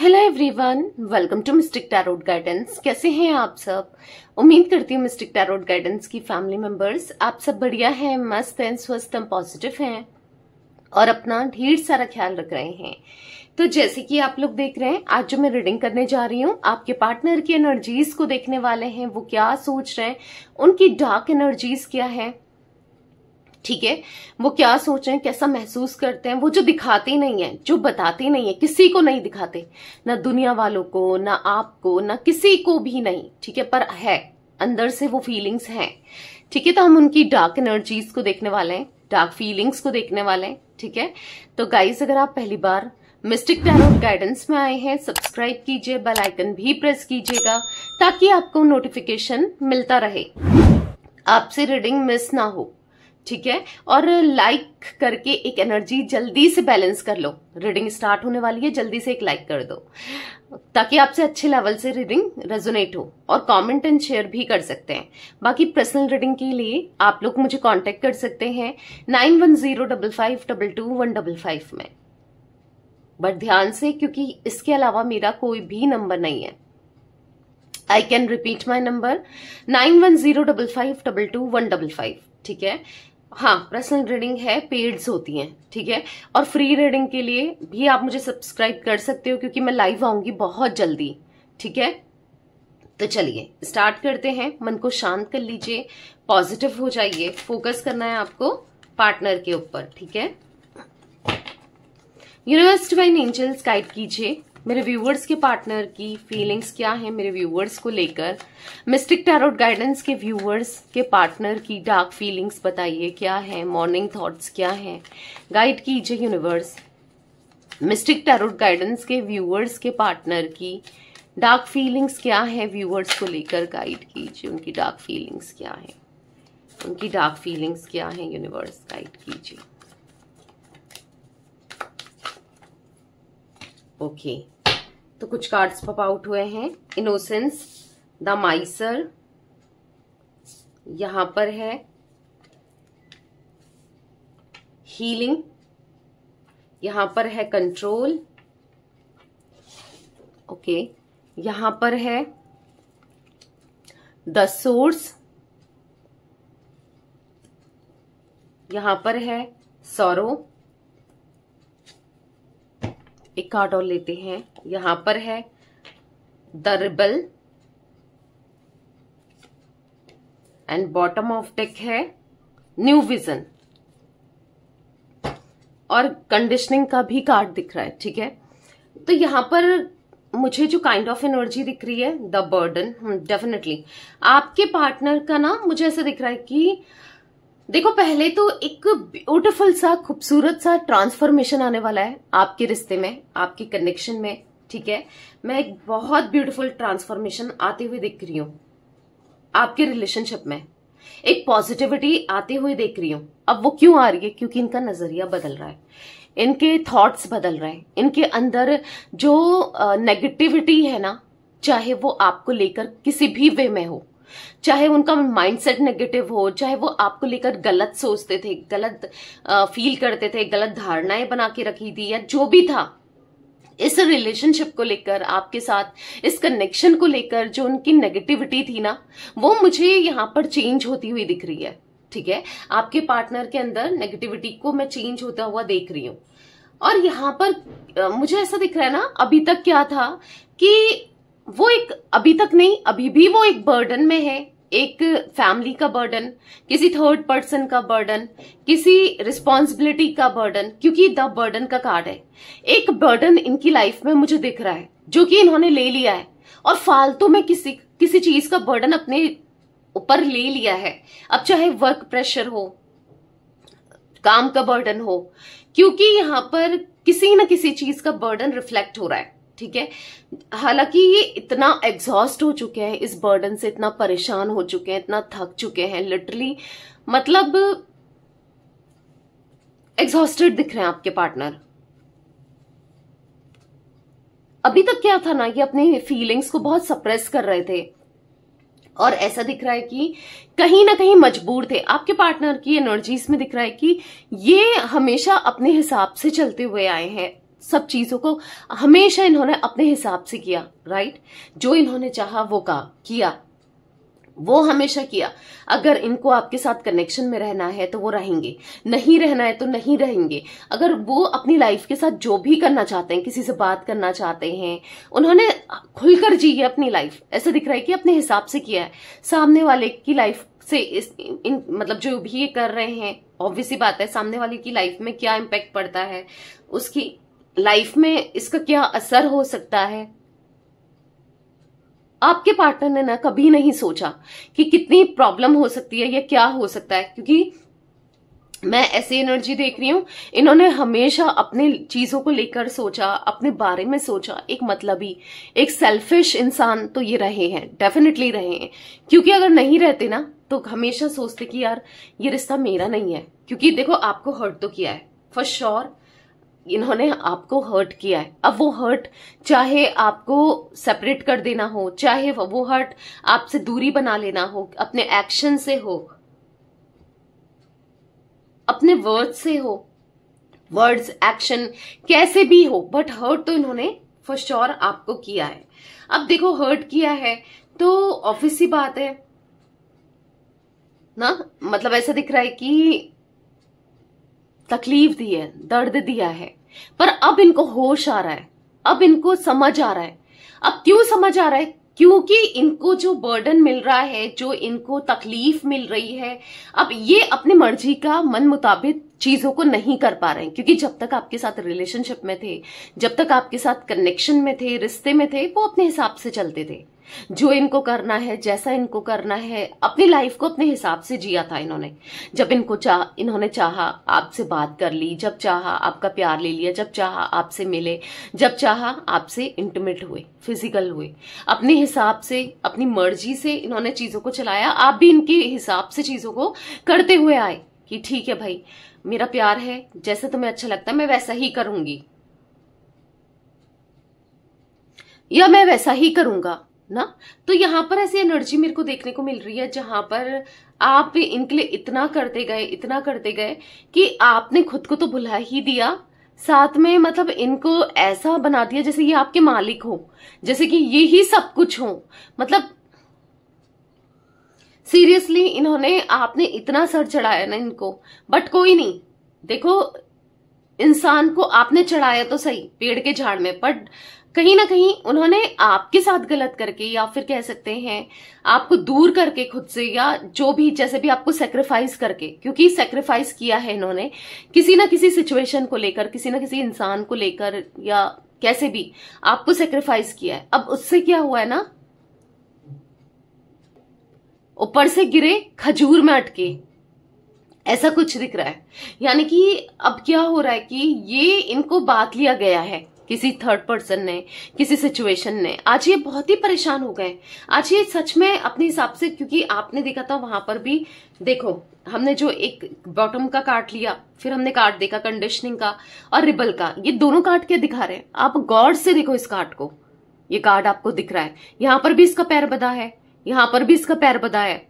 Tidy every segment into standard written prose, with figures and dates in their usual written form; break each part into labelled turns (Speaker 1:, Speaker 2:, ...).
Speaker 1: Hello everyone, welcome to mystic tarot guidance. कैसे हैं आप सब? उम्मीद करती हूँ मिस्टिक टैरोट गाइडेंस की फैमिली मेंबर्स आप सब बढ़िया हैं, मस्त हैं, स्वस्थ हैं, पॉजिटिव हैं और अपना ढेर सारा ख्याल रख रहे हैं। तो जैसे कि आप लोग देख रहे हैं, आज जो मैं रीडिंग करने जा रही हूँ, आपके पार्टनर की एनर्जीज को देखने वाले हैं। वो क्या सोच रहे हैं, उनकी डार्क एनर्जीज क्या है, ठीक है, वो क्या सोच रहे हैं, कैसा महसूस करते हैं। वो जो दिखाते नहीं है, जो बताते नहीं है, किसी को नहीं दिखाते, ना दुनिया वालों को, ना आपको, ना किसी को भी नहीं, ठीक है, पर है अंदर से वो फीलिंग्स हैं, ठीक है। तो हम उनकी डार्क एनर्जीज को देखने वाले हैं, डार्क फीलिंग्स को देखने वाले हैं, ठीक है। तो गाइस, अगर आप पहली बार मिस्टिक टैरोट गाइडेंस में आए हैं, सब्सक्राइब कीजिए, बेल आइकन भी प्रेस कीजिएगा ताकि आपको नोटिफिकेशन मिलता रहे, आपसे रीडिंग मिस ना हो, ठीक है। और लाइक करके एक एनर्जी जल्दी से बैलेंस कर लो, रीडिंग स्टार्ट होने वाली है, जल्दी से एक लाइक कर दो ताकि आपसे अच्छे लेवल से रीडिंग रेजोनेट हो। और कमेंट एंड शेयर भी कर सकते हैं। बाकी पर्सनल रीडिंग के लिए आप लोग मुझे कांटेक्ट कर सकते हैं 9105522155 में, बट ध्यान से, क्योंकि इसके अलावा मेरा कोई भी नंबर नहीं है। I can repeat my number 9105522155, ठीक है। हाँ, पर्सनल रीडिंग है, पेड्स होती हैं, ठीक है। और फ्री रीडिंग के लिए भी आप मुझे सब्सक्राइब कर सकते हो, क्योंकि मैं लाइव आऊंगी बहुत जल्दी, ठीक है। तो चलिए स्टार्ट करते हैं। मन को शांत कर लीजिए, पॉजिटिव हो जाइए, फोकस करना है आपको पार्टनर के ऊपर, ठीक है। यूनिवर्स डिवाइन एंजल्स गाइड कीजिए मेरे व्यूवर्स के पार्टनर की फीलिंग्स क्या है, मेरे व्यूवर्स को लेकर। मिस्टिक टैरोट गाइडेंस के व्यूवर्स के पार्टनर की डार्क फीलिंग्स बताइए क्या है, मॉर्निंग थॉट्स क्या है, गाइड कीजिए यूनिवर्स। मिस्टिक टैरोट गाइडेंस के व्यूवर्स के पार्टनर की डार्क फीलिंग्स क्या है, व्यूवर्स को लेकर गाइड कीजिए। उनकी डार्क फीलिंग्स क्या है, उनकी डार्क फीलिंग्स क्या है, यूनिवर्स गाइड कीजिए। ओके, तो कुछ कार्ड्स पॉप आउट हुए हैं। इनोसेंस, द माइसर, यहां पर है हीलिंग, यहां पर है कंट्रोल, ओके, यहां पर है द सोर्स, यहां पर है सॉरो। एक कार्ड और लेते हैं। यहां पर है the rebel and bottom of deck है न्यू विजन। और कंडीशनिंग का भी कार्ड दिख रहा है, ठीक है। तो यहां पर मुझे जो काइंड ऑफ एनर्जी दिख रही है, द बर्डन, डेफिनेटली आपके पार्टनर का ना, मुझे ऐसा दिख रहा है कि देखो, पहले तो एक ब्यूटीफुल सा, खूबसूरत सा ट्रांसफॉर्मेशन आने वाला है आपके रिश्ते में, आपके कनेक्शन में, ठीक है। मैं एक बहुत ब्यूटीफुल ट्रांसफॉर्मेशन आते हुए देख रही हूं आपके रिलेशनशिप में, एक पॉजिटिविटी आते हुए देख रही हूं। अब वो क्यों आ रही है? क्योंकि इनका नजरिया बदल रहा है, इनके थॉट्स बदल रहे हैं, इनके अंदर जो नेगेटिविटी है ना, चाहे वो आपको लेकर किसी भी वे में हो, चाहे उनका माइंडसेट नेगेटिव हो, चाहे वो आपको लेकर गलत सोचते थे, गलत फील करते थे, गलत धारणाएं बना के रखी थी, या जो भी था, इस रिलेशनशिप को लेकर, आपके साथ इस कनेक्शन को लेकर जो उनकी नेगेटिविटी थी ना, वो मुझे यहाँ पर चेंज होती हुई दिख रही है, ठीक है। आपके पार्टनर के अंदर नेगेटिविटी को मैं चेंज होता हुआ देख रही हूँ। और यहाँ पर मुझे ऐसा दिख रहा है ना, अभी तक क्या था कि वो एक, अभी तक नहीं, अभी भी वो एक बर्डन में है, एक फैमिली का बर्डन, किसी थर्ड पर्सन का बर्डन, किसी रिस्पॉन्सिबिलिटी का बर्डन, क्योंकि द बर्डन का कार्ड है। एक बर्डन इनकी लाइफ में मुझे दिख रहा है जो कि इन्होंने ले लिया है, और फालतू में किसी चीज का बर्डन अपने ऊपर ले लिया है। अब चाहे वर्क प्रेशर हो, काम का बर्डन हो, क्योंकि यहां पर किसी न किसी चीज का बर्डन रिफ्लेक्ट हो रहा है, ठीक है। हालांकि ये इतना एग्जॉस्ट हो चुके हैं इस बर्डन से, इतना परेशान हो चुके हैं, इतना थक चुके हैं, लिटरली मतलब एग्जॉस्टेड दिख रहे हैं आपके पार्टनर। अभी तक क्या था ना, ये अपनी फीलिंग्स को बहुत सप्रेस कर रहे थे, और ऐसा दिख रहा है कि कहीं ना कहीं मजबूर थे। आपके पार्टनर की एनर्जीज में दिख रहा है कि ये हमेशा अपने हिसाब से चलते हुए आए हैं, सब चीजों को हमेशा इन्होंने अपने हिसाब से किया, राइट। जो इन्होंने चाहा वो किया, वो हमेशा किया। अगर इनको आपके साथ कनेक्शन में रहना है तो वो रहेंगे, नहीं रहना है तो नहीं रहेंगे। अगर वो अपनी लाइफ के साथ जो भी करना चाहते हैं, किसी से बात करना चाहते हैं, उन्होंने खुलकर जी है अपनी लाइफ। ऐसा दिख रहा है कि अपने हिसाब से किया है। सामने वाले की लाइफ से मतलब जो भी ये कर रहे हैं, ऑब्वियस सी बात है सामने वाले की लाइफ में क्या इम्पैक्ट पड़ता है, उसकी लाइफ में इसका क्या असर हो सकता है। आपके पार्टनर ने ना कभी नहीं सोचा कि कितनी प्रॉब्लम हो सकती है या क्या हो सकता है, क्योंकि मैं ऐसी एनर्जी देख रही हूं, इन्होंने हमेशा अपने चीजों को लेकर सोचा, अपने बारे में सोचा। एक मतलबी, एक सेल्फिश इंसान तो ये रहे हैं, डेफिनेटली रहे हैं। क्योंकि अगर नहीं रहते ना तो हमेशा सोचते कि यार ये रिश्ता मेरा नहीं है। क्योंकि देखो आपको हर्ट तो किया है, फॉर श्योर इन्होंने आपको हर्ट किया है। अब वो हर्ट चाहे आपको सेपरेट कर देना हो, चाहे वो हर्ट आपसे दूरी बना लेना हो, अपने एक्शन से हो, अपने वर्ड्स से हो, वर्ड्स एक्शन कैसे भी हो, बट हर्ट तो इन्होंने फॉर श्योर आपको किया है। अब देखो हर्ट किया है तो ऑब्वियस सी बात है ना, मतलब ऐसा दिख रहा है कि तकलीफ दी है, दर्द दिया है, पर अब इनको होश आ रहा है, अब इनको समझ आ रहा है। अब क्यों समझ आ रहा है? क्योंकि इनको जो बर्डन मिल रहा है, जो इनको तकलीफ मिल रही है, अब ये अपनी मर्जी का मन मुताबिक चीजों को नहीं कर पा रहे हैं। क्योंकि जब तक आपके साथ रिलेशनशिप में थे, जब तक आपके साथ कनेक्शन में थे, रिश्ते में थे, वो अपने हिसाब से चलते थे। जो इनको करना है, जैसा इनको करना है, अपनी लाइफ को अपने हिसाब से जिया था इन्होंने। जब इन्होंने चाहा आपसे बात कर ली, जब चाहा आपका प्यार ले लिया, जब चाहा आपसे मिले, जब चाहा आपसे इंटीमेट हुए, फिजिकल हुए, अपने हिसाब से, अपनी मर्जी से इन्होंने चीजों को चलाया। आप भी इनके हिसाब से चीजों को करते हुए आए कि ठीक है भाई, मेरा प्यार है, जैसे तुम्हें अच्छा लगता है मैं वैसा ही करूंगी या मैं वैसा ही करूंगा ना। तो यहां पर ऐसी एनर्जी मेरे को देखने को मिल रही है जहां पर आप इनके लिए इतना करते गए कि आपने खुद को तो भुला ही दिया, साथ में मतलब इनको ऐसा बना दिया जैसे ये आपके मालिक हो, जैसे कि ये ही सब कुछ हो। मतलब सीरियसली इन्होंने, आपने इतना सर चढ़ाया ना इनको, बट कोई नहीं। देखो इंसान को आपने चढ़ाया तो सही पेड़ के झाड़ में, बट कहीं ना कहीं उन्होंने आपके साथ गलत करके, या फिर कह सकते हैं आपको दूर करके खुद से, या जो भी जैसे भी आपको सेक्रीफाइस करके, क्योंकि सेक्रीफाइस किया है इन्होंने किसी ना किसी सिचुएशन को लेकर, किसी ना किसी इंसान को लेकर, या कैसे भी आपको सेक्रीफाइस किया है। अब उससे क्या हुआ है ना, ऊपर से गिरे खजूर में अटके, ऐसा कुछ दिख रहा है। यानी कि अब क्या हो रहा है कि ये इनको बांट लिया गया है किसी थर्ड पर्सन ने, किसी सिचुएशन ने। आज ये बहुत ही परेशान हो गए, आज ये सच में अपने हिसाब से, क्योंकि आपने देखा था वहां पर भी, देखो हमने जो एक बॉटम का कार्ड लिया, फिर हमने कार्ड देखा कंडीशनिंग का और रिबल का। ये दोनों कार्ड क्या दिखा रहे हैं? आप गॉड से देखो इस कार्ड को, ये कार्ड आपको दिख रहा है, यहां पर भी इसका पैर बंधा है, यहां पर भी इसका पैर बंधा है।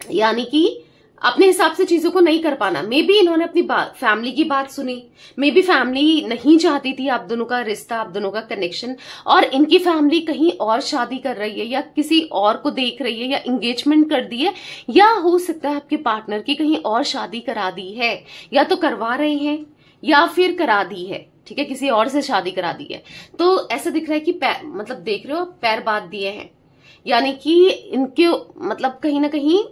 Speaker 1: यानी कि अपने हिसाब से चीजों को नहीं कर पाना। मे बी इन्होंने अपनी फैमिली की बात सुनी, मे बी फैमिली नहीं चाहती थी आप दोनों का रिश्ता, आप दोनों का कनेक्शन, और इनकी फैमिली कहीं और शादी कर रही है, या किसी और को देख रही है, या एंगेजमेंट कर दी है, या हो सकता है आपके पार्टनर की कहीं और शादी करा दी है, या तो करवा रहे हैं या फिर करा दी है, ठीक है, किसी और से शादी करा दी है। तो ऐसा दिख रहा है कि मतलब देख रहे हो पैर बांध दिए हैं, यानी कि इनके मतलब कहीं ना कहीं,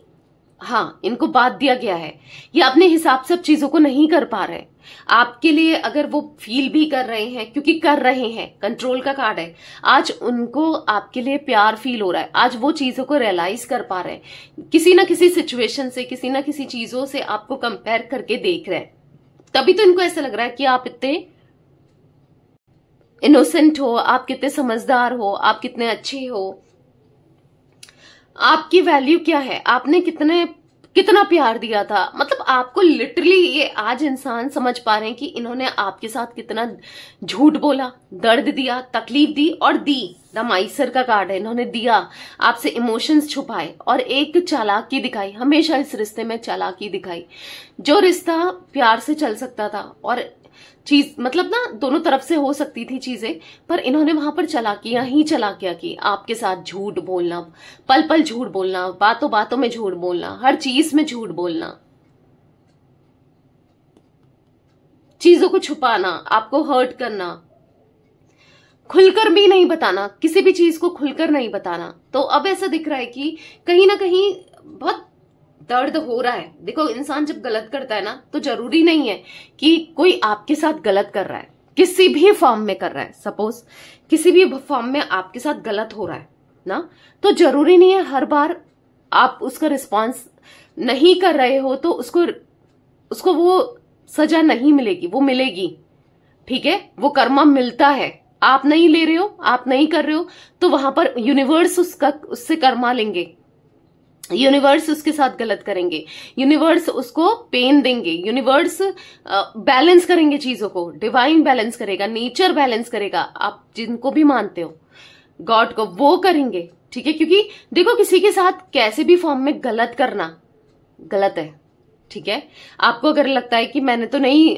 Speaker 1: हाँ, इनको बात दिया गया है। ये अपने हिसाब से अब चीजों को नहीं कर पा रहे। आपके लिए अगर वो फील भी कर रहे हैं, क्योंकि कर रहे हैं, कंट्रोल का कार्ड है, आज उनको आपके लिए प्यार फील हो रहा है, आज वो चीजों को रियलाइज कर पा रहे हैं, किसी ना किसी सिचुएशन से, किसी ना किसी चीजों से आपको कंपेयर करके देख रहे हैं। तभी तो इनको ऐसा लग रहा है कि आप इतने इनोसेंट हो, आप कितने समझदार हो, आप कितने अच्छे हो, आपकी वैल्यू क्या है, आपने कितना प्यार दिया था। मतलब आपको लिटरली ये आज इंसान समझ पा रहे हैं कि इन्होंने आपके साथ कितना झूठ बोला, दर्द दिया, तकलीफ दी, और दी द माइसर का कार्ड है, इन्होंने दिया, आपसे इमोशंस छुपाए और एक चालाकी दिखाई। हमेशा इस रिश्ते में चालाकी दिखाई। जो रिश्ता प्यार से चल सकता था और चीज, मतलब ना दोनों तरफ से हो सकती थी चीजें, पर इन्होंने वहां पर चालाकियां ही चालाकियां की। आपके साथ झूठ बोलना, पल पल झूठ बोलना, बातों बातों में झूठ बोलना, हर चीज में झूठ बोलना, चीजों को छुपाना, आपको हर्ट करना, खुलकर भी नहीं बताना, किसी भी चीज को खुलकर नहीं बताना। तो अब ऐसा दिख रहा है कि कहीं ना कहीं बहुत दर्द हो रहा है। देखो, इंसान जब गलत करता है ना, तो जरूरी नहीं है कि कोई आपके साथ गलत कर रहा है, किसी भी फॉर्म में कर रहा है। सपोज किसी भी फॉर्म में आपके साथ गलत हो रहा है ना, तो जरूरी नहीं है हर बार आप उसका रिस्पॉन्स नहीं कर रहे हो तो उसको वो सजा नहीं मिलेगी, वो मिलेगी। ठीक है, वो कर्मा मिलता है। आप नहीं ले रहे हो, आप नहीं कर रहे हो, तो वहां पर यूनिवर्स उससे कर्मा लेंगे, यूनिवर्स उसके साथ गलत करेंगे, यूनिवर्स उसको पेन देंगे, यूनिवर्स बैलेंस करेंगे चीजों को, डिवाइन बैलेंस करेगा, नेचर बैलेंस करेगा, आप जिनको भी मानते हो, गॉड को, वो करेंगे। ठीक है, क्योंकि देखो किसी के साथ कैसे भी फॉर्म में गलत करना गलत है। ठीक है, आपको अगर लगता है कि मैंने तो नहीं,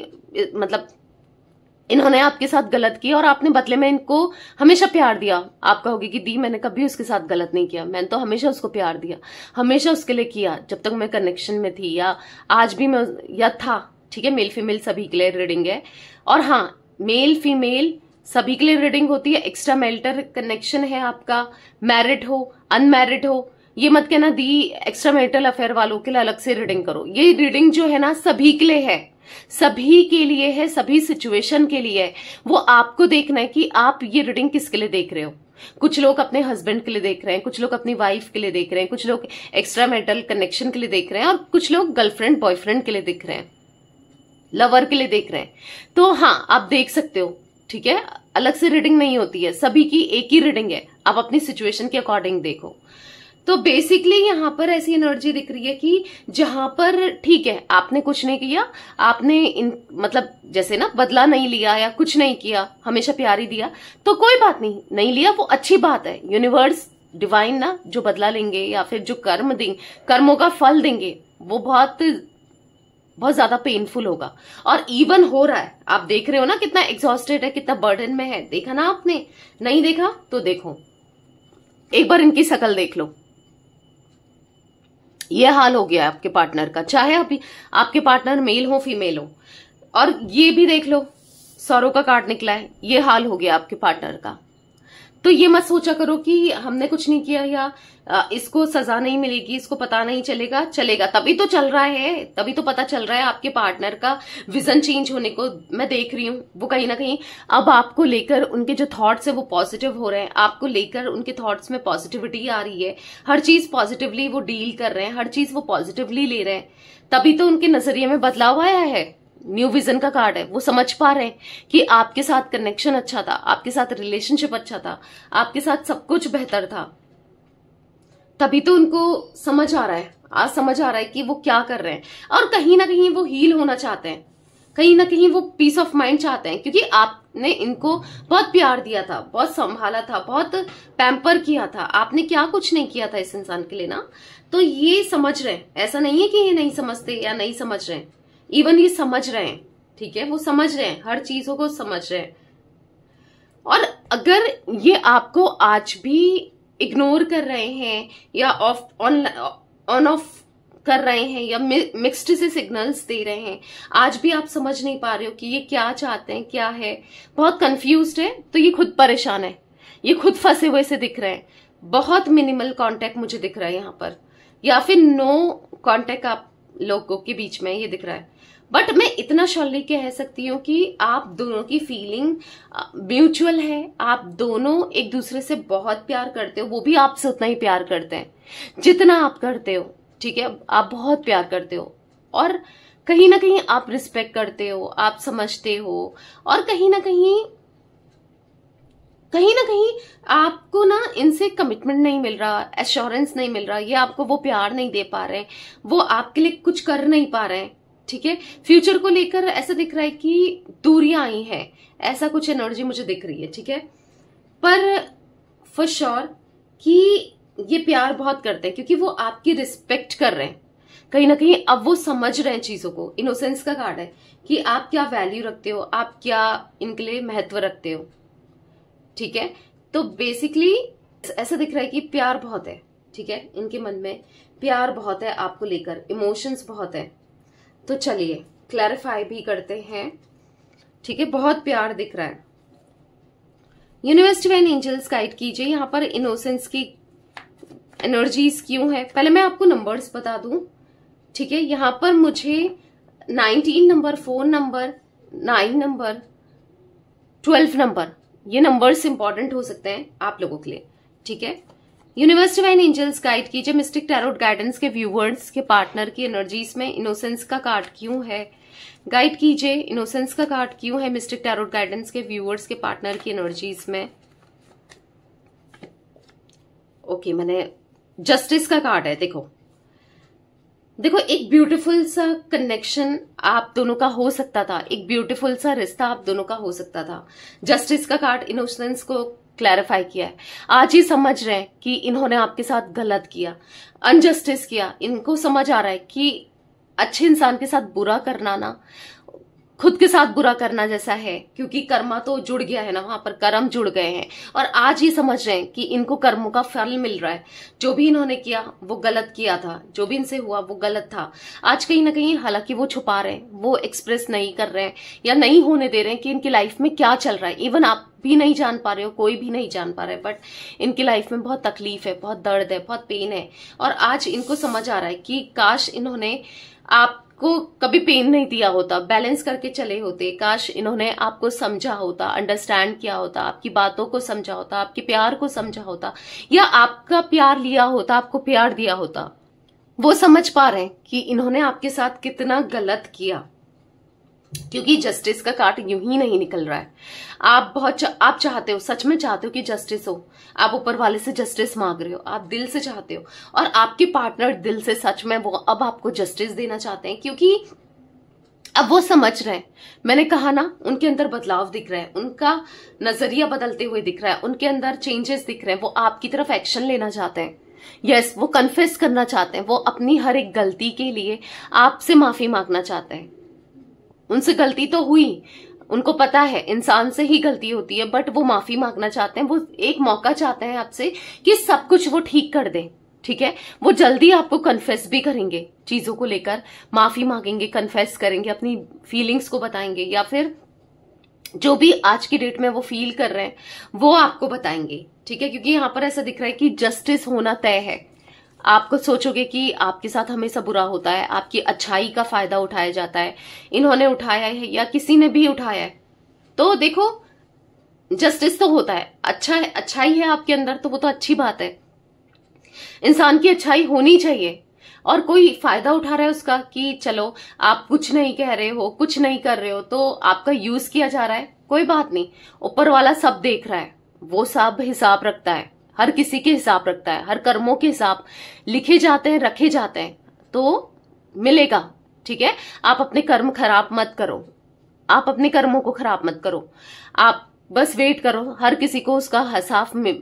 Speaker 1: मतलब इन्होंने आपके साथ गलत किया और आपने बदले में इनको हमेशा प्यार दिया, आप कहोगे कि दी मैंने कभी उसके साथ गलत नहीं किया, मैंने तो हमेशा उसको प्यार दिया, हमेशा उसके लिए किया जब तक मैं कनेक्शन में थी, या आज भी मैं या था। ठीक है, मेल फीमेल सभी के लिए रीडिंग है। और हाँ, मेल फीमेल सभी के लिए रीडिंग होती है। एक्स्ट्रा मैरिटल कनेक्शन है आपका, मैरिड हो अनमैरिड हो, ये मत कहना दी एक्स्ट्रा मैरिटल अफेयर वालों के लिए अलग से रीडिंग करो। ये रीडिंग जो है ना सभी के लिए है, सभी के लिए है, सभी सिचुएशन के लिए है। वो आपको देखना है कि आप ये रीडिंग किसके लिए देख रहे हो। कुछ लोग अपने हस्बैंड के लिए देख रहे हैं, कुछ लोग अपनी वाइफ के लिए देख रहे हैं, कुछ लोग एक्स्ट्रा मैरिटल कनेक्शन के लिए देख रहे हैं, और कुछ लोग गर्लफ्रेंड बॉयफ्रेंड के लिए देख रहे हैं, लवर के लिए देख रहे हैं। तो हाँ, आप देख सकते हो। ठीक है, अलग से रीडिंग नहीं होती है, सभी की एक ही रीडिंग है, आप अपनी सिचुएशन के अकॉर्डिंग देखो। तो बेसिकली यहां पर ऐसी एनर्जी दिख रही है कि जहां पर ठीक है आपने कुछ नहीं किया, आपने मतलब जैसे ना बदला नहीं लिया या कुछ नहीं किया, हमेशा प्यार ही दिया, तो कोई बात नहीं, नहीं लिया वो अच्छी बात है। यूनिवर्स डिवाइन ना जो बदला लेंगे या फिर जो कर्म देंगे, कर्मों का फल देंगे, वो बहुत बहुत ज्यादा पेनफुल होगा। और इवन हो रहा है, आप देख रहे हो ना कितना एग्जॉस्टेड है, कितना बर्डन में है। देखा ना आपने? नहीं देखा तो देखो, एक बार इनकी शक्ल देख लो। ये हाल हो गया आपके पार्टनर का, चाहे अभी आपके पार्टनर मेल हो फीमेल हो। और ये भी देख लो, सौरों का कार्ड निकला है, ये हाल हो गया आपके पार्टनर का। तो ये मत सोचा करो कि हमने कुछ नहीं किया या इसको सजा नहीं मिलेगी, इसको पता नहीं चलेगा। चलेगा, तभी तो चल रहा है, तभी तो पता चल रहा है। आपके पार्टनर का विजन चेंज होने को मैं देख रही हूँ। वो कहीं ना कहीं अब आपको लेकर उनके जो थॉट्स है वो पॉजिटिव हो रहे हैं, आपको लेकर उनके थॉट्स में पॉजिटिविटी आ रही है, हर चीज पॉजिटिवली वो डील कर रहे हैं, हर चीज वो पॉजिटिवली ले रहे हैं। तभी तो उनके नजरिए में बदलाव आया है। न्यू विजन का कार्ड है, वो समझ पा रहे हैं कि आपके साथ कनेक्शन अच्छा था, आपके साथ रिलेशनशिप अच्छा था, आपके साथ सब कुछ बेहतर था। तभी तो उनको समझ आ रहा है, आज समझ आ रहा है कि वो क्या कर रहे हैं। और कहीं ना कहीं वो हील होना चाहते हैं, कहीं ना कहीं वो पीस ऑफ माइंड चाहते हैं, क्योंकि आपने इनको बहुत प्यार दिया था, बहुत संभाला था, बहुत पैम्पर किया था। आपने क्या कुछ नहीं किया था इस इंसान के लिए ना। तो ये समझ रहे हैं, ऐसा नहीं है कि ये नहीं समझते या नहीं समझ रहे हैं, इवन ये समझ रहे हैं। ठीक है, वो समझ रहे हैं, हर चीजों को समझ रहे हैं। और अगर ये आपको आज भी इग्नोर कर रहे हैं या ऑन ऑफ कर रहे हैं या मिक्स्ड से सिग्नल्स दे रहे हैं, आज भी आप समझ नहीं पा रहे हो कि ये क्या चाहते हैं, क्या है, बहुत कंफ्यूज्ड है, तो ये खुद परेशान है, ये खुद फंसे हुए से दिख रहे हैं। बहुत मिनिमल कांटेक्ट मुझे दिख रहा है यहाँ पर, या फिर नो कांटेक्ट आप लोगों के बीच में ये दिख रहा है। बट मैं इतना श्योरली कह सकती हूँ कि आप दोनों की फीलिंग म्यूचुअल है, आप दोनों एक दूसरे से बहुत प्यार करते हो, वो भी आपसे उतना ही प्यार करते हैं जितना आप करते हो। ठीक है, आप बहुत प्यार करते हो और कहीं ना कहीं आप रिस्पेक्ट करते हो, आप समझते हो, और कहीं ना कहीं आपको ना इनसे कमिटमेंट नहीं मिल रहा, एश्योरेंस नहीं मिल रहा, ये आपको वो प्यार नहीं दे पा रहे, वो आपके लिए कुछ कर नहीं पा रहे हैं। ठीक है, फ्यूचर को लेकर ऐसा दिख रहा है कि दूरियां आई हैं, ऐसा कुछ एनर्जी मुझे दिख रही है। ठीक है, पर फॉर श्योर कि ये प्यार बहुत करते हैं, क्योंकि वो आपकी रिस्पेक्ट कर रहे हैं। कहीं ना कहीं अब वो समझ रहे हैं चीजों को। इनोसेंस का कार्ड है कि आप क्या वैल्यू रखते हो, आप क्या इनके लिए महत्व रखते हो, ठीक है। तो बेसिकली ऐसा दिख रहा है कि प्यार बहुत है, ठीक है, इनके मन में प्यार बहुत है आपको लेकर, इमोशंस बहुत है। तो चलिए क्लैरिफाई भी करते हैं, ठीक है। बहुत प्यार दिख रहा है। यूनिवर्स डिवाइन एंजल्स गाइड कीजिए यहाँ पर इनोसेंस की एनर्जीज क्यों है। पहले मैं आपको नंबर्स बता दूं, ठीक है। यहाँ पर मुझे 19 नंबर, 4 नंबर, 9 नंबर, 12 नंबर, ये नंबर्स इंपॉर्टेंट हो सकते हैं आप लोगों के लिए, ठीक है। यूनिवर्स डिवाइन एंजल्स गाइड कीजिए मिस्टिक टैरोट गाइडेंस के व्यूवर्स के पार्टनर की एनर्जीज में इनोसेंस का कार्ड क्यों है। गाइड कीजिए इनोसेंस का कार्ड क्यों है मिस्टिक टैरोट गाइडेंस के व्यूवर्स के पार्टनर की एनर्जीज में। ओके, मैंने जस्टिस का कार्ड है। देखो एक ब्यूटीफुल सा कनेक्शन आप दोनों का हो सकता था, एक ब्यूटीफुल सा रिश्ता आप दोनों का हो सकता था। जस्टिस का कार्ड इनोसेंस को क्लैरिफाई किया है। आज ही समझ रहे हैं कि इन्होंने आपके साथ गलत किया, अनजस्टिस किया। इनको समझ आ रहा है कि अच्छे इंसान के साथ बुरा करना ना खुद के साथ बुरा करना जैसा है, क्योंकि कर्मा तो जुड़ गया है ना, वहां पर कर्म जुड़ गए हैं। और आज ही समझ रहे हैं कि इनको कर्मों का फल मिल रहा है। जो भी इन्होंने किया वो गलत किया था, जो भी इनसे हुआ वो गलत था। आज कहीं ना कहीं हालांकि वो छुपा रहे हैं, वो एक्सप्रेस नहीं कर रहे हैं या नहीं होने दे रहे हैं कि इनकी लाइफ में क्या चल रहा है। इवन आप भी नहीं जान पा रहे हो, कोई भी नहीं जान पा रहा है, बट इनकी लाइफ में बहुत तकलीफ है, बहुत दर्द है, बहुत पेन है। और आज इनको समझ आ रहा है कि काश इन्होंने आपको कभी पेन नहीं दिया होता, बैलेंस करके चले होते। काश इन्होंने आपको समझा होता, अंडरस्टैंड किया होता, आपकी बातों को समझा होता, आपके प्यार को समझा होता, या आपका प्यार लिया होता, आपको प्यार दिया होता। वो समझ पा रहे हैं कि इन्होंने आपके साथ कितना गलत किया, क्योंकि जस्टिस का कार्ड यूं ही नहीं निकल रहा है। आप चाहते हो, सच में चाहते हो कि जस्टिस हो। आप ऊपर वाले से जस्टिस मांग रहे हो, आप दिल से चाहते हो, और आपके पार्टनर दिल से सच में वो अब आपको जस्टिस देना चाहते हैं, क्योंकि अब वो समझ रहे हैं। मैंने कहा ना, उनके अंदर बदलाव दिख रहा है, उनका नजरिया बदलते हुए दिख रहा है, उनके अंदर चेंजेस दिख रहे हैं। वो आपकी तरफ एक्शन लेना चाहते हैं। यस, वो कन्फेस करना चाहते हैं। वो अपनी हर एक गलती के लिए आपसे माफी मांगना चाहते हैं। उनसे गलती तो हुई, उनको पता है इंसान से ही गलती होती है, बट वो माफी मांगना चाहते हैं। वो एक मौका चाहते हैं आपसे कि सब कुछ वो ठीक कर दें, ठीक है। वो जल्दी आपको कन्फेस भी करेंगे, चीजों को लेकर माफी मांगेंगे, कन्फेस करेंगे, अपनी फीलिंग्स को बताएंगे, या फिर जो भी आज की डेट में वो फील कर रहे हैं वो आपको बताएंगे, ठीक है। क्योंकि यहां पर ऐसा दिख रहा है कि जस्टिस होना तय है। आपको सोचोगे कि आपके साथ हमेशा बुरा होता है, आपकी अच्छाई का फायदा उठाया जाता है, इन्होंने उठाया है या किसी ने भी उठाया है। तो देखो, जस्टिस तो होता है, अच्छा है, अच्छाई है आपके अंदर, तो वो तो अच्छी बात है। इंसान की अच्छाई होनी चाहिए। और कोई फायदा उठा रहा है उसका कि चलो आप कुछ नहीं कह रहे हो, कुछ नहीं कर रहे हो, तो आपका यूज किया जा रहा है, कोई बात नहीं। ऊपर वाला सब देख रहा है, वो सब हिसाब रखता है, हर किसी के हिसाब रखता है, हर कर्मों के हिसाब लिखे जाते हैं, रखे जाते हैं, तो मिलेगा, ठीक है। आप अपने कर्म खराब मत करो, आप अपने कर्मों को खराब मत करो, आप बस वेट करो, हर किसी को उसका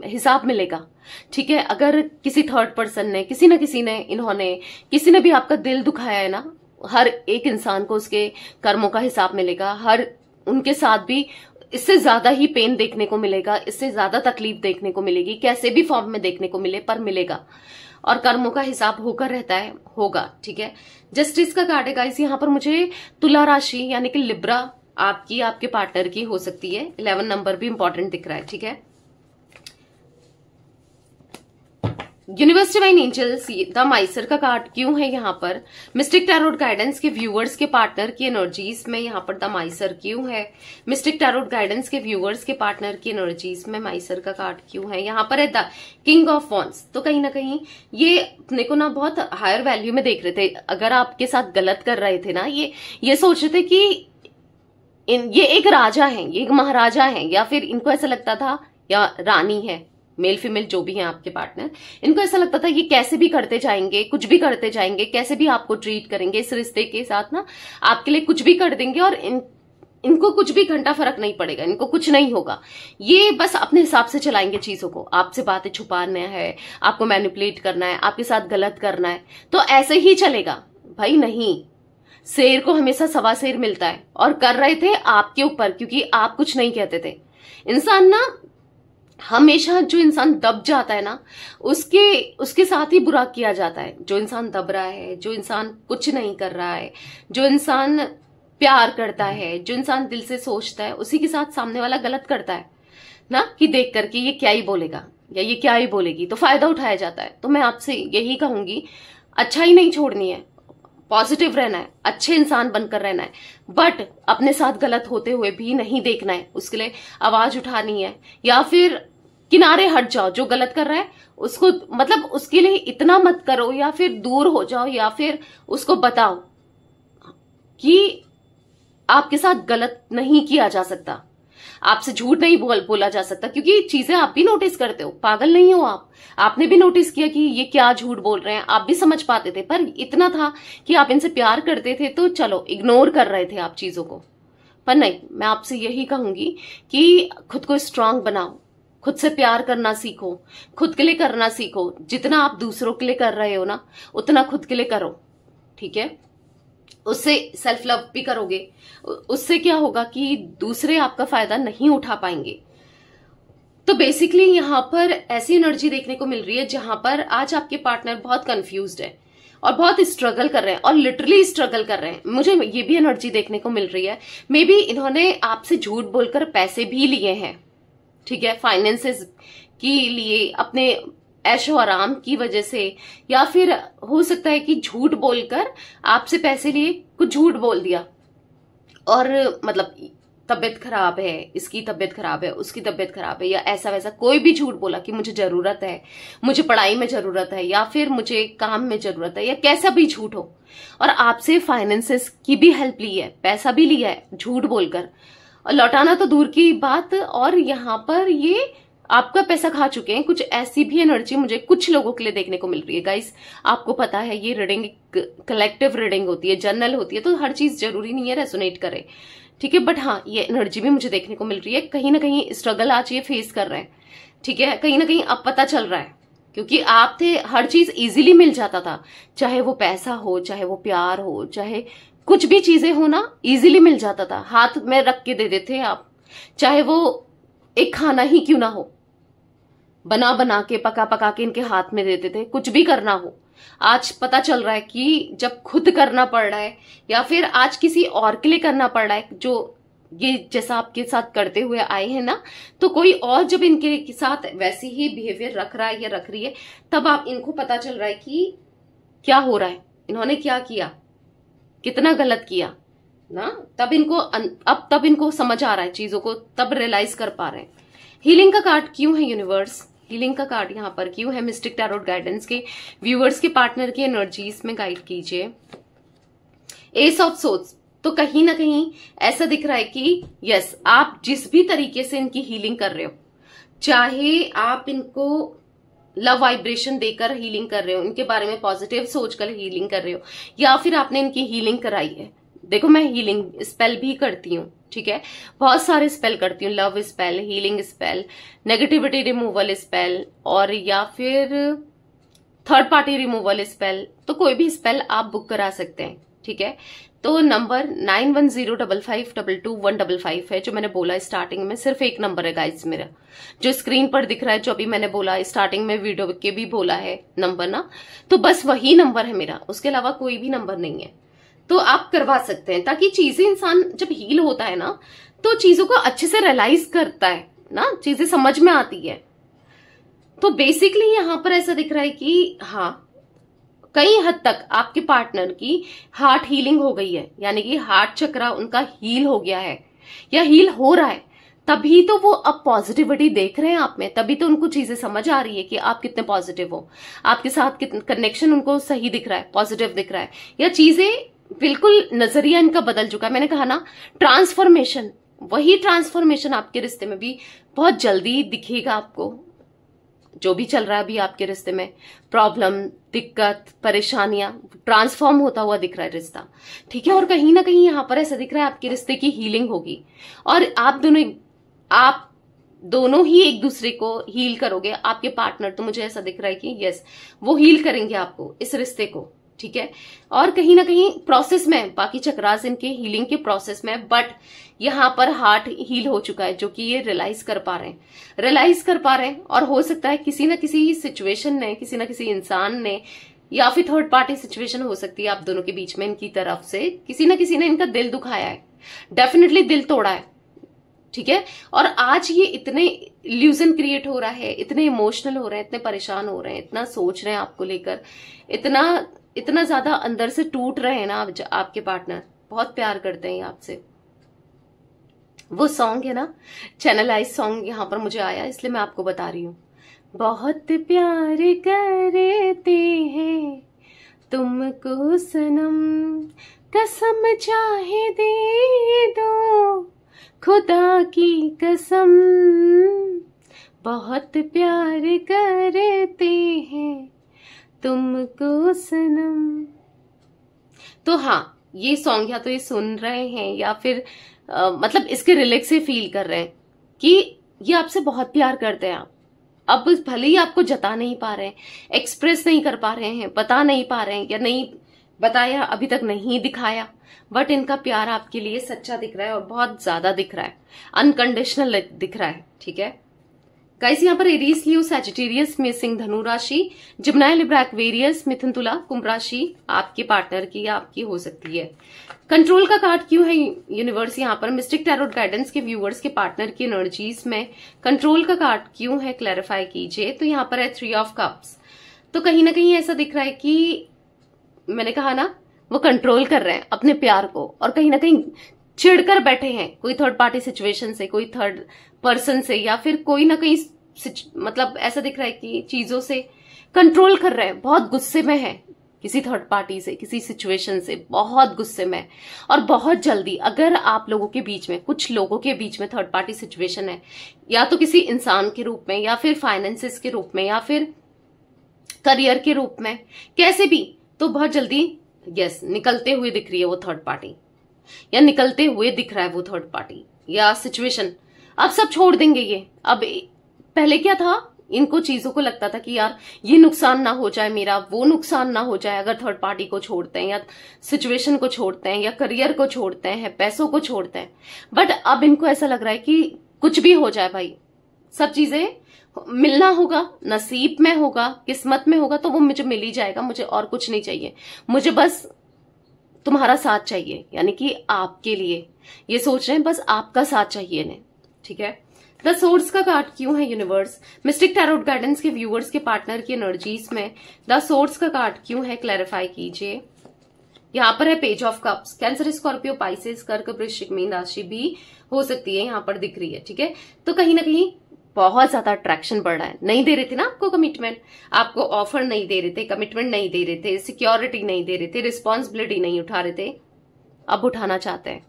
Speaker 1: हिसाब मिलेगा, ठीक है। अगर किसी थर्ड पर्सन ने, किसी न किसी ने, इन्होंने, किसी ने भी आपका दिल दुखाया है ना, हर एक इंसान को उसके कर्मों का हिसाब मिलेगा। हर उनके साथ भी इससे ज्यादा ही पेन देखने को मिलेगा, इससे ज्यादा तकलीफ देखने को मिलेगी, कैसे भी फॉर्म में देखने को मिले, पर मिलेगा। और कर्मों का हिसाब होकर रहता है, होगा, ठीक है। जस्टिस का कार्ड है गाइस। यहाँ पर मुझे तुला राशि यानी कि लिब्रा आपकी, आपके पार्टनर की हो सकती है। 11 नंबर भी इंपॉर्टेंट दिख रहा है, ठीक है। Universe divine angels the miser का कार्ड क्यों है यहाँ पर। मिस्टिक टैरोट गाइडेंस के व्यूअर्स के पार्टनर की एनर्जीज में यहाँ पर द माइसर क्यों है। मिस्टिक टैरोट गाइडेंस के व्यूअर्स के पार्टनर की एनर्जीज में माइसर का कार्ड क्यों है। यहाँ पर है द किंग ऑफ वॉन्ड्स। तो कहीं ना कहीं ये अपने को ना बहुत हायर वैल्यू में देख रहे थे। अगर आपके साथ गलत कर रहे थे ना, ये सोच रहे थे कि ये एक राजा है, ये एक महाराजा है, या फिर इनको ऐसा लगता था, या रानी है, मेल फीमेल जो भी हैं आपके पार्टनर, इनको ऐसा लगता था ये कैसे भी करते जाएंगे, कुछ भी करते जाएंगे, कैसे भी आपको ट्रीट करेंगे, इस रिश्ते के साथ ना आपके लिए कुछ भी कर देंगे, और इनको कुछ भी घंटा फर्क नहीं पड़ेगा, इनको कुछ नहीं होगा। ये बस अपने हिसाब से चलाएंगे चीजों को। आपसे बातें छुपाना है, आपको मैनिपुलेट करना है, आपके साथ गलत करना है, तो ऐसे ही चलेगा। भाई नहीं, शेर को हमेशा सवा शेर मिलता है, और कर रहे थे आपके ऊपर क्योंकि आप कुछ नहीं कहते थे। इंसान ना हमेशा, जो इंसान दब जाता है ना, उसके साथ ही बुरा किया जाता है। जो इंसान दब रहा है, जो इंसान कुछ नहीं कर रहा है, जो इंसान प्यार करता है, जो इंसान दिल से सोचता है, उसी के साथ सामने वाला गलत करता है ना, कि देख करके ये क्या ही बोलेगा या ये क्या ही बोलेगी, तो फायदा उठाया जाता है। तो मैं आपसे यही कहूंगी, अच्छा ही नहीं छोड़नी है, पॉजिटिव रहना है, अच्छे इंसान बनकर रहना है, बट अपने साथ गलत होते हुए भी नहीं देखना है, उसके लिए आवाज उठानी है, या फिर किनारे हट जाओ। जो गलत कर रहा है उसको, मतलब उसके लिए इतना मत करो, या फिर दूर हो जाओ, या फिर उसको बताओ कि आपके साथ गलत नहीं किया जा सकता, आपसे झूठ नहीं बोला जा सकता, क्योंकि चीजें आप भी नोटिस करते हो, पागल नहीं हो आप। आपने भी नोटिस किया कि ये क्या झूठ बोल रहे हैं, आप भी समझ पाते थे, पर इतना था कि आप इनसे प्यार करते थे तो चलो इग्नोर कर रहे थे आप चीजों को। पर नहीं, मैं आपसे यही कहूंगी कि खुद को स्ट्रांग बनाओ, खुद से प्यार करना सीखो, खुद के लिए करना सीखो। जितना आप दूसरों के लिए कर रहे हो ना, उतना खुद के लिए करो, ठीक है। उससे सेल्फ लव भी करोगे, उससे क्या होगा कि दूसरे आपका फायदा नहीं उठा पाएंगे। तो बेसिकली यहाँ पर ऐसी एनर्जी देखने को मिल रही है जहां पर आज आपके पार्टनर बहुत कंफ्यूज्ड है और बहुत स्ट्रगल कर रहे हैं, और लिटरली स्ट्रगल कर रहे हैं। मुझे ये भी एनर्जी देखने को मिल रही है, मे बी इन्होंने आपसे झूठ बोलकर पैसे भी लिए हैं, ठीक है, फाइनेंसेस के लिए, अपने ऐशो आराम की वजह से, या फिर हो सकता है कि झूठ बोलकर आपसे पैसे लिए, कुछ झूठ बोल दिया, और मतलब तबियत खराब है, इसकी तबियत खराब है, उसकी तबियत खराब है, या ऐसा वैसा कोई भी झूठ बोला कि मुझे जरूरत है, मुझे पढ़ाई में जरूरत है, या फिर मुझे काम में जरूरत है, या कैसा भी झूठ हो, और आपसे फाइनेंसेस की भी हेल्प ली है, पैसा भी लिया है झूठ बोलकर, और लौटाना तो दूर की बात, और यहाँ पर ये आपका पैसा खा चुके हैं। कुछ ऐसी भी एनर्जी मुझे कुछ लोगों के लिए देखने को मिल रही है। गाइस, आपको पता है ये रीडिंग कलेक्टिव रीडिंग होती है, जनरल होती है, तो हर चीज जरूरी नहीं है रेसोनेट करे, ठीक है। बट हाँ, ये एनर्जी भी मुझे देखने को मिल रही है, कहीं ना कहीं स्ट्रगल आज ये फेस कर रहे हैं, ठीक है। कहीं ना कहीं अब पता चल रहा है, क्योंकि आप थे, हर चीज इजीली मिल जाता था, चाहे वो पैसा हो, चाहे वो प्यार हो, चाहे कुछ भी चीजें हो ना, इजीली मिल जाता था, हाथ में रख के दे देते आप, चाहे वो एक खाना ही क्यों ना हो, बना बना के, पका पका के इनके हाथ में देते थे, कुछ भी करना हो। आज पता चल रहा है कि जब खुद करना पड़ रहा है, या फिर आज किसी और के लिए करना पड़ रहा है, जो ये जैसा आपके साथ करते हुए आए हैं ना, तो कोई और जब इनके साथ वैसी ही बिहेवियर रख रहा है या रख रही है, तब आप इनको पता चल रहा है कि क्या हो रहा है, इन्होंने क्या किया, कितना गलत किया ना, तब इनको समझ आ रहा है चीजों को, तब रियलाइज कर पा रहे हैं। हीलिंग का कार्ड क्यों है यूनिवर्स, हीलिंग का कार्ड यहाँ पर क्यों है, मिस्टिक टैरोट गाइडेंस के व्यूअर्स के पार्टनर की एनर्जीज में गाइड कीजिए। एस ऑफ सोर्ड्स, तो कहीं ना कहीं ऐसा दिख रहा है कि यस, आप जिस भी तरीके से इनकी हीलिंग कर रहे हो, चाहे आप इनको लव वाइब्रेशन देकर हीलिंग कर रहे हो, इनके बारे में पॉजिटिव सोचकर हीलिंग कर रहे हो, या फिर आपने इनकी हीलिंग कराई है। देखो, मैं हीलिंग स्पेल भी करती हूँ, ठीक है, बहुत सारे स्पेल करती हूँ, love spell, healing spell, negativity removal spell, और या फिर थर्ड पार्टी रिमूवल स्पेल, तो कोई भी स्पेल आप बुक करा सकते हैं, ठीक है। तो नंबर 9105522155 है, जो मैंने बोला स्टार्टिंग में, सिर्फ एक नंबर है गाइस मेरा, जो स्क्रीन पर दिख रहा है, जो अभी मैंने बोला स्टार्टिंग में वीडियो के भी बोला है नंबर ना, तो बस वही नंबर है मेरा, उसके अलावा कोई भी नंबर नहीं है। तो आप करवा सकते हैं, ताकि चीजें, इंसान जब हील होता है ना, तो चीजों को अच्छे से रियलाइज करता है ना, चीजें समझ में आती है। तो बेसिकली यहां पर ऐसा दिख रहा है कि हाँ, कई हद तक आपके पार्टनर की हार्ट हीलिंग हो गई है, यानी कि हार्ट चक्रा उनका हील हो गया है या हील हो रहा है, तभी तो वो अब पॉजिटिविटी देख रहे हैं आप में, तभी तो उनको चीजें समझ आ रही है कि आप कितने पॉजिटिव हो, आपके साथ कितने कनेक्शन उनको सही दिख रहा है, पॉजिटिव दिख रहा है, या चीजें बिल्कुल नजरिया इनका बदल चुका है। मैंने कहा ना, ट्रांसफॉर्मेशन, वही ट्रांसफॉर्मेशन आपके रिश्ते में भी बहुत जल्दी दिखेगा आपको। जो भी चल रहा है अभी आपके रिश्ते में, प्रॉब्लम, दिक्कत, परेशानियां, ट्रांसफॉर्म होता हुआ दिख रहा है रिश्ता, ठीक है। और कहीं ना कहीं यहां पर ऐसा दिख रहा है आपके रिश्ते की हीलिंग होगी, और आप दोनों ही एक दूसरे को हील करोगे। आपके पार्टनर, तो मुझे ऐसा दिख रहा है कि यस, वो हील करेंगे आपको, इस रिश्ते को, ठीक है। और कहीं ना कहीं प्रोसेस में, बाकी चक्रास इनके हीलिंग के प्रोसेस में, बट यहाँ पर हार्ट हील हो चुका है, जो कि ये रियलाइज कर पा रहे हैं। और हो सकता है किसी ना किसी सिचुएशन ने, किसी ना किसी इंसान ने, या फिर थर्ड पार्टी सिचुएशन हो सकती है आप दोनों के बीच में, इनकी तरफ से किसी ना किसी ने इनका दिल दुखाया है, डेफिनेटली दिल तोड़ा है, ठीक है। और आज ये इतने इल्यूजन क्रिएट हो रहा है, इतने इमोशनल हो रहे हैं, इतने परेशान हो रहे हैं, इतना सोच रहे हैं आपको लेकर, इतना ज्यादा अंदर से टूट रहे हैं ना आपके पार्टनर, बहुत प्यार करते हैं आपसे। वो सॉन्ग है ना, चैनलाइज सॉन्ग यहाँ पर मुझे आया, इसलिए मैं आपको बता रही हूँ। बहुत प्यार करते हैं तुमको सनम, कसम चाहे दे दो खुदा की कसम, बहुत प्यार करते हैं तुमको सनम। तो हाँ, ये सॉन्ग या तो ये सुन रहे हैं या फिर मतलब इसके लिरिक्स से फील कर रहे हैं कि ये आपसे बहुत प्यार करते हैं। अब भले ही आपको जता नहीं पा रहे हैं, एक्सप्रेस नहीं कर पा रहे हैं, बता नहीं पा रहे हैं, या नहीं बताया, अभी तक नहीं दिखाया, बट इनका प्यार आपके लिए सच्चा दिख रहा है और बहुत ज्यादा दिख रहा है, अनकंडीशनल दिख रहा है, ठीक है। गाइस, यहाँ पर एरीज, लियो, सैजिटेरियस में सिंह, धनु राशि, जिम्नाय, लिब्रा, एक्वेरियस, मिथुन, तुला, कुंभ राशि आपके पार्टनर की या आपकी हो सकती है। कंट्रोल का कार्ड क्यों है यूनिवर्स यहाँ पर? मिस्टिक टैरोट गाइडेंस के व्यूअर्स के पार्टनर की एनर्जीज में कंट्रोल का कार्ड क्यों है, क्लैरिफाई कीजिए। तो यहाँ पर है 3 ऑफ कप्स। तो कहीं ना कहीं ऐसा दिख रहा है कि मैंने कहा ना, वो कंट्रोल कर रहे हैं अपने प्यार को, और कहीं ना कहीं चिढ़कर बैठे हैं कोई थर्ड पार्टी सिचुएशन से, कोई थर्ड पर्सन से, या फिर कोई ना कहीं मतलब ऐसा दिख रहा है कि चीजों से कंट्रोल कर रहे हैं, बहुत गुस्से में है किसी थर्ड पार्टी से, किसी सिचुएशन से बहुत गुस्से में। और बहुत जल्दी अगर आप लोगों के बीच में, कुछ लोगों के बीच में थर्ड पार्टी सिचुएशन है, या तो किसी इंसान के रूप में, या फिर फाइनेंसेस के रूप में, या फिर करियर के रूप में, कैसे भी, तो बहुत जल्दी यस निकलते हुए दिख रही है वो थर्ड पार्टी, या निकलते हुए दिख रहा है वो थर्ड पार्टी या सिचुएशन। अब सब छोड़ देंगे ये। अब पहले क्या था, इनको चीजों को लगता था कि यार ये नुकसान ना हो जाए मेरा, वो नुकसान ना हो जाए अगर थर्ड पार्टी को छोड़ते हैं, या सिचुएशन को छोड़ते हैं, या करियर को छोड़ते हैं, पैसों को छोड़ते हैं। बट अब इनको ऐसा लग रहा है कि कुछ भी हो जाए भाई, सब चीजें मिलना होगा, नसीब में होगा, किस्मत में होगा, तो वो मुझे मिल ही जाएगा, मुझे और कुछ नहीं चाहिए, मुझे बस तुम्हारा साथ चाहिए। यानी कि आपके लिए ये सोच रहे हैं, बस आपका साथ चाहिए इन्हें, ठीक है। द सोर्स का कार्ड क्यों है यूनिवर्स? मिस्टिक टैरोट गाइडेंस के व्यूअर्स के पार्टनर की एनर्जीज में द सोर्स का कार्ड क्यों है, क्लैरिफाई कीजिए। यहाँ पर है page of cups. Cancer, Scorpio, Pisces, कर्क, वृश्चिक, मीन राशि भी हो सकती है, यहाँ पर दिख रही है, ठीक है। तो कहीं ना कहीं बहुत ज्यादा अट्रैक्शन बढ़ रहा है। नहीं दे रहे थे ना आपको कमिटमेंट, आपको ऑफर नहीं दे रहे थे, कमिटमेंट नहीं दे रहे थे, सिक्योरिटी नहीं दे रहे थे, रिस्पॉन्सिबिलिटी नहीं उठा रहे थे, अब उठाना चाहते हैं,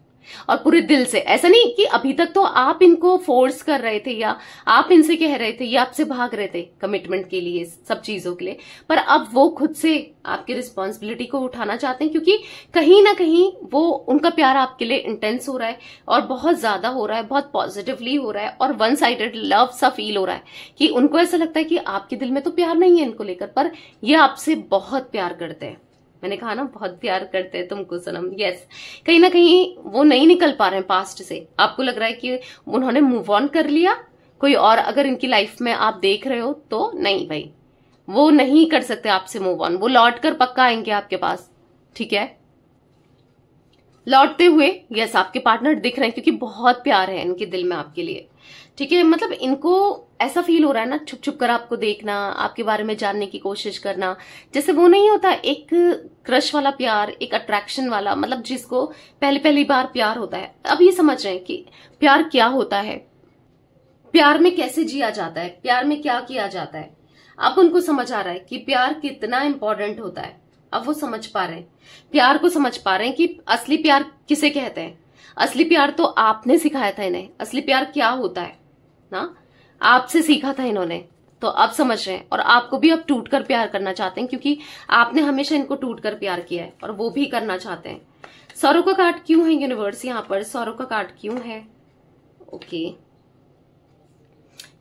Speaker 1: और पूरे दिल से। ऐसा नहीं कि अभी तक तो आप इनको फोर्स कर रहे थे, या आप इनसे कह रहे थे, या आपसे भाग रहे थे कमिटमेंट के लिए, सब चीजों के लिए, पर अब वो खुद से आपकी रिस्पॉन्सिबिलिटी को उठाना चाहते हैं, क्योंकि कहीं ना कहीं वो, उनका प्यार आपके लिए इंटेंस हो रहा है, और बहुत ज्यादा हो रहा है, बहुत पॉजिटिवली हो रहा है, और वन साइडेड लव सा फील हो रहा है कि उनको ऐसा लगता है कि आपके दिल में तो प्यार नहीं है इनको लेकर, पर ये आपसे बहुत प्यार करते हैं। मैंने कहा ना, बहुत प्यार करते हैं तुमको सनम। यस, कहीं ना कहीं वो नहीं निकल पा रहे हैं पास्ट से। आपको लग रहा है कि उन्होंने मूव ऑन कर लिया, कोई और अगर इनकी लाइफ में आप देख रहे हो तो नहीं भाई, वो नहीं कर सकते आपसे मूव ऑन, वो लौट कर पक्का आएंगे आपके पास, ठीक है। लौटते हुए यस आपके पार्टनर दिख रहे हैं, क्योंकि बहुत प्यार है इनके दिल में आपके लिए, ठीक है। मतलब इनको ऐसा फील हो रहा है ना, छुप छुप कर आपको देखना, आपके बारे में जानने की कोशिश करना, जैसे वो नहीं होता एक क्रश वाला प्यार, एक अट्रैक्शन वाला, मतलब जिसको पहली बार प्यार होता है। अब ये समझ रहे हैं कि प्यार क्या होता है, प्यार में कैसे जिया जाता है, प्यार में क्या किया जाता है। अब उनको समझ आ रहा है कि प्यार कितना इंपॉर्टेंट होता है। अब वो समझ पा रहे हैं, प्यार को समझ पा रहे हैं कि असली प्यार किसे कहते हैं। असली प्यार तो आपने सिखाया था इन्हें, असली प्यार क्या होता है ना, आपसे सीखा था इन्होंने, तो अब समझ रहे हैं। और आपको भी अब टूट कर प्यार करना चाहते हैं, क्योंकि आपने हमेशा इनको टूट कर प्यार किया है, और वो भी करना चाहते हैं। सौरव का कार्ड क्यों है यूनिवर्स? यहाँ पर सौरव का कार्ड क्यों है? ओके,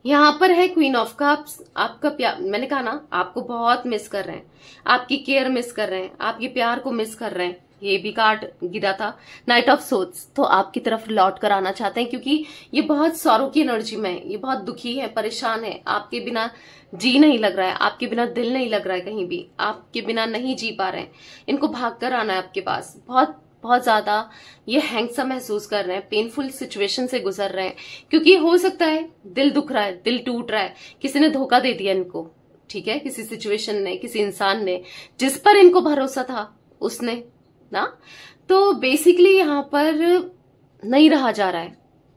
Speaker 1: यहाँ पर है क्वीन ऑफ कप्स। आपका प्यार, मैंने कहा ना, आपको बहुत मिस कर रहे हैं, आपकी केयर मिस कर रहे हैं, आपके प्यार को मिस कर रहे हैं। ये भी कार्ड गिरा था, नाइट ऑफ सोर्ड्स। तो आपकी तरफ लौट कर आना चाहते हैं, क्योंकि ये बहुत सौरों की एनर्जी में है, ये बहुत दुखी है, परेशान है, आपके बिना जी नहीं लग रहा है, आपके बिना दिल नहीं लग रहा है, कहीं भी आपके बिना नहीं जी पा रहे हैं। इनको भाग कर आना है आपके पास। बहुत बहुत ज्यादा ये हैंग सा महसूस कर रहे हैं, पेनफुल सिचुएशन से गुजर रहे हैं, क्योंकि हो सकता है दिल दुख रहा है, दिल टूट रहा है, किसी ने धोखा दे दिया इनको, ठीक है, किसी सिचुएशन ने, किसी इंसान ने, जिस पर इनको भरोसा था उसने ना। तो बेसिकली यहाँ पर नहीं रहा जा रहा है,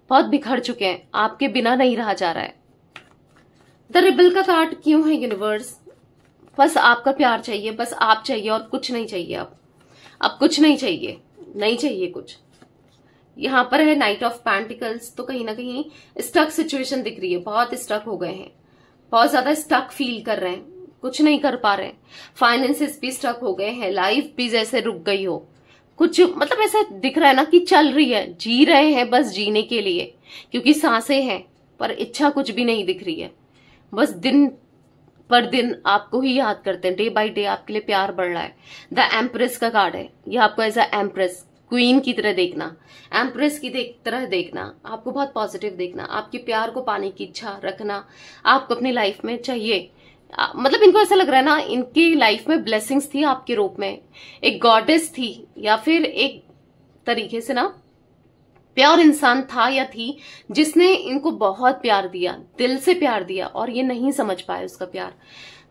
Speaker 1: बहुत बिखर चुके हैं, आपके बिना नहीं रहा जा रहा है। द रिबल का कार्ड क्यों है यूनिवर्स? बस आपका प्यार चाहिए, बस आप चाहिए और कुछ नहीं चाहिए। अब कुछ नहीं चाहिए, नहीं चाहिए कुछ। यहाँ पर है नाइट ऑफ पेंटिकल्स। तो कहीं ना कहीं स्टक सिचुएशन दिख रही है, बहुत स्टक हो गए हैं, बहुत ज्यादा स्टक फील कर रहे हैं, कुछ नहीं कर पा रहे हैं। फाइनेंसेस भी स्टक हो गए हैं, लाइफ भी जैसे रुक गई हो कुछ, मतलब ऐसा दिख रहा है ना कि चल रही है, जी रहे हैं बस जीने के लिए, क्योंकि सांसें हैं, पर इच्छा कुछ भी नहीं दिख रही है। बस दिन पर दिन आपको ही याद करते हैं, डे बाय डे आपके लिए प्यार बढ़ रहा है। द एम्प्रेस का कार्ड है, ये आपको एज अ एम्प्रेस, क्वीन की तरह देखना, एम्प्रेस की तरह देखना, आपको बहुत पॉजिटिव देखना, आपके प्यार को पाने की इच्छा रखना आपको अपनी लाइफ में चाहिए। मतलब इनको ऐसा लग रहा है ना, इनकी लाइफ में ब्लेसिंग्स थी आपके रूप में, एक गॉडेस थी, या फिर एक तरीके से ना प्यार इंसान था या थी, जिसने इनको बहुत प्यार दिया, दिल से प्यार दिया, और ये नहीं समझ पाए उसका प्यार।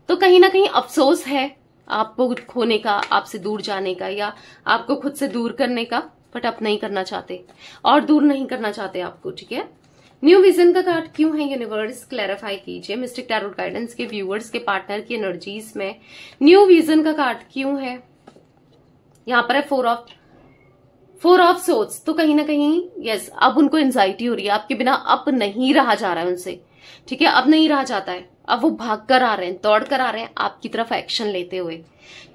Speaker 1: तो कहीं ना कहीं अफसोस है आपको खोने का, आपसे दूर जाने का, या आपको खुद से दूर करने का, बट आप नहीं करना चाहते और दूर नहीं करना चाहते आपको, ठीक है। न्यू विजन का कार्ड क्यों है यूनिवर्स? क्लैरिफाई कीजिए। मिस्टिक टैरोट गाइडेंस के व्यूअर्स के पार्टनर की एनर्जीज में न्यू विजन का कार्ड क्यों है? यहाँ पर है फोर ऑफ सोर्ड्स। तो कहीं ना कहीं यस, अब उनको एंजाइटी हो रही है, आपके बिना अब नहीं रहा जा रहा है उनसे, ठीक है, अब नहीं रहा जाता है, अब वो भाग कर आ रहे हैं, दौड़ कर आ रहे हैं आपकी तरफ एक्शन लेते हुए,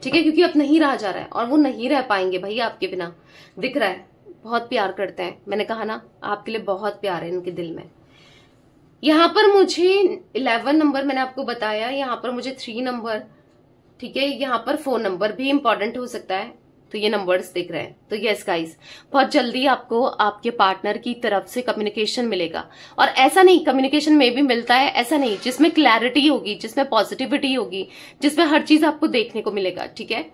Speaker 1: ठीक है, क्योंकि अब नहीं रहा जा रहा है और वो नहीं रह पाएंगे भाई आपके बिना, दिख रहा है। बहुत प्यार करते हैं, मैंने कहा ना आपके लिए बहुत प्यार है इनके दिल में। यहाँ पर मुझे 11 नंबर मैंने आपको बताया, यहाँ पर मुझे 3 नंबर, ठीक है, यहाँ पर 4 नंबर भी इंपॉर्टेंट हो सकता है, तो ये नंबर्स दिख रहे हैं। तो यस गाइस, बहुत जल्दी आपको आपके पार्टनर की तरफ से कम्युनिकेशन मिलेगा, और ऐसा नहीं कम्युनिकेशन में भी मिलता है, ऐसा नहीं, जिसमें क्लैरिटी होगी, जिसमें पॉजिटिविटी होगी, जिसमें हर चीज आपको देखने को मिलेगा, ठीक है।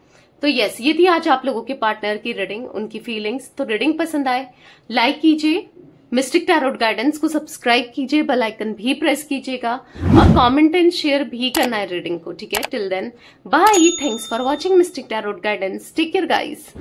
Speaker 1: तो यस, ये थी आज आप लोगों के पार्टनर की रीडिंग, उनकी फीलिंग्स। तो रीडिंग पसंद आए लाइक कीजिए, मिस्टिक टैरोट गाइडेंस को सब्सक्राइब कीजिए, बेल आइकन भी प्रेस कीजिएगा, और कमेंट एंड शेयर भी करना है रीडिंग को, ठीक है। Till then bye, thanks for watching mystic tarot guidance, take care guys.